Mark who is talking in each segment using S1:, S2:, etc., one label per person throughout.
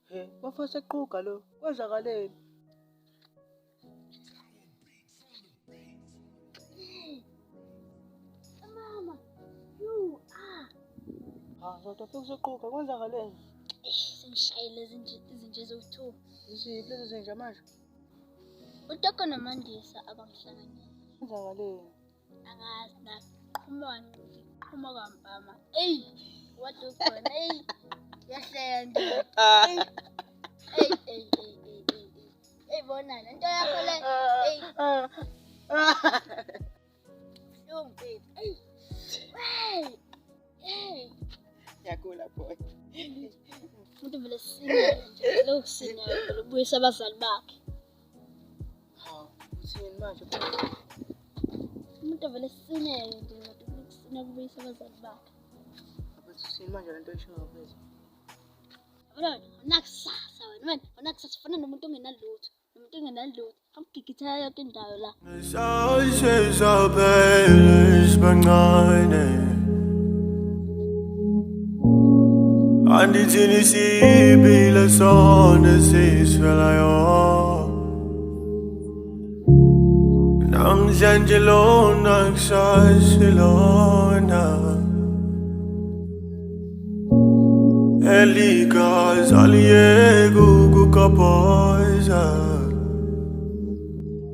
S1: He, bafase qhuga lo. Kwenzakaleni?
S2: Mama, you
S1: Kodwa fika useqhuga kwenzakaleni?
S2: sengishayile izinto eziwu-2.
S1: Yiziphi lezi zinja manje?
S2: Utoko noMandisa abangihlanganile.
S1: Kwenzakaleni?
S2: Angazi qhuma kampama. Eyi, what ukhona? Eyi, yahleka nje. Eyi, bona le nto yakho le. Eyi, buhlungu baby. Eyi, hey.
S1: Ngiyagula boy.
S2: Umuntu vele sinele nje, lokhu sinele vele ubuyisa abazali bakhe.
S1: Hawu, uthini manje?
S2: Umuntu vele sinele nje, ubuyisa abazali bakhe.
S1: Abathi uthini manje lento oyishoyo mfethu?
S2: Wena unakusasa wena unakusasa ufana nomuntu ongenalutho. Nomuntu ongenalutho. Akugigithela yonke indawo la.
S3: Andithini siphila sona sisifelayo namhlanje lona kusasa lona eligazi aliyeke ukukaphoza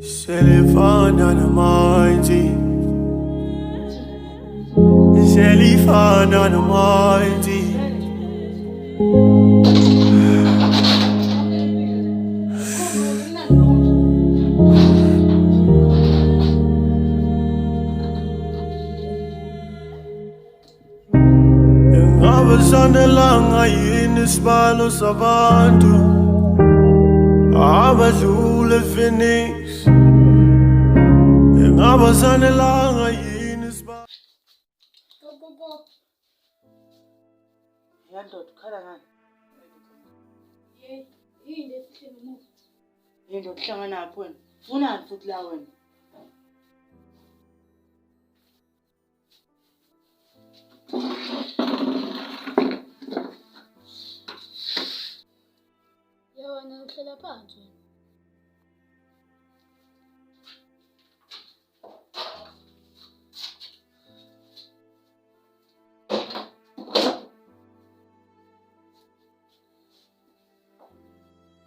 S3: selifana namanzi selifana namanzi. Abasanelanga yini isibalo sabantu abadlule Phoenix. Abasanelanga yini isibalo.
S1: Yandoda ukhala ngani?
S2: Yini esihle nomusa?
S1: Yindoda uhlangana naphi wena? Funani futhi la wena?
S2: Yona uhlala phansi wena.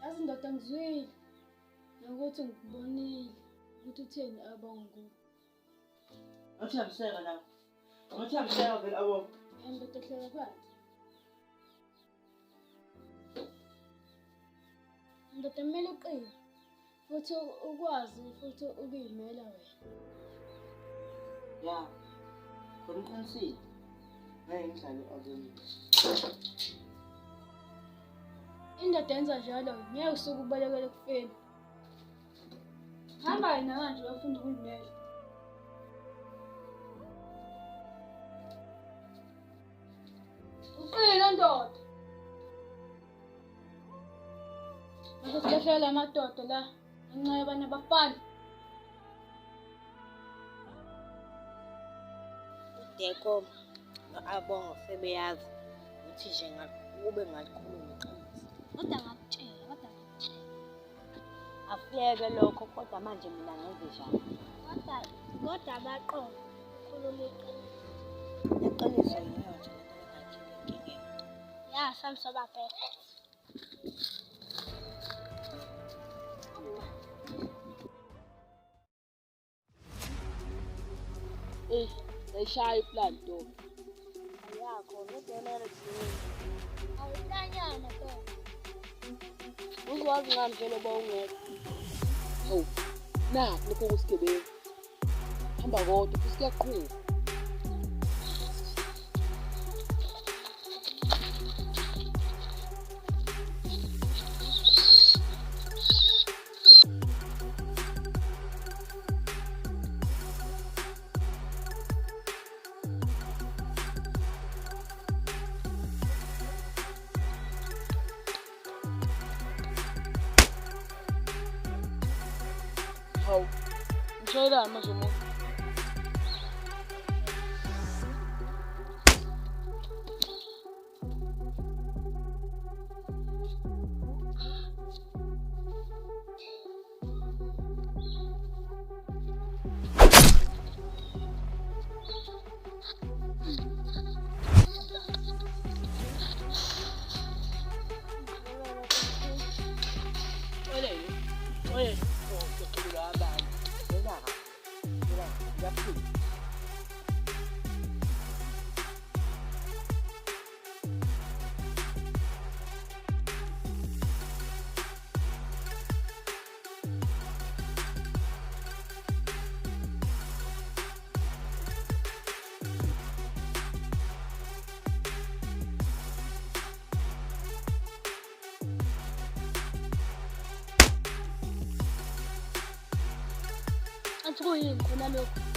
S2: Yazi ndoda ngizwile nokuthi ngikubonile ukuthi utheni abongo.
S1: Ngathi uyabiseka la. Ngathi uyabiseka vele abo.
S2: Ndoda ehlala phansi. Ndoda kumele uqine futhi ukwazi futhi ukuyimela wena.
S1: Ya. Khona uqinisile. Ngeke ngihlale akuyini.
S2: Indoda yenza njalo ngeke usuke ubalekele kufeni. Hamba yena manje uyafunda ukuyimela. Uqine ndoda. Mase silahlela amadoda la ngenxa yabanye abafana.
S4: Deko abongo sebeyazi ukuthi nje kube ngalikhuluma iqiniso.
S2: Kodwa ngakutshela.
S4: Afiyeke lokho kodwa manje mina ngenze njani?
S2: Kodwa baqonda ukhuluma iqiniso.
S4: Iqiniso yiyo nje lento engakhipha enkingeni.
S2: Ya sami sobabheke.
S4: Sayishaya iplan do.
S2: Yakho ngedelele thini? Awutanyana to.
S4: Uzwazi ngani vele bawungekho? Hawu, nakho lokho kusigebengu. Hamba kodwa futhi kuyaqhuba. Hawu, ngishayelani manje umuntu? Oye, ngiyaqhubula abantu. Ngiyelaka. Ngiyaphila.
S2: Athi kuyini khona lokho?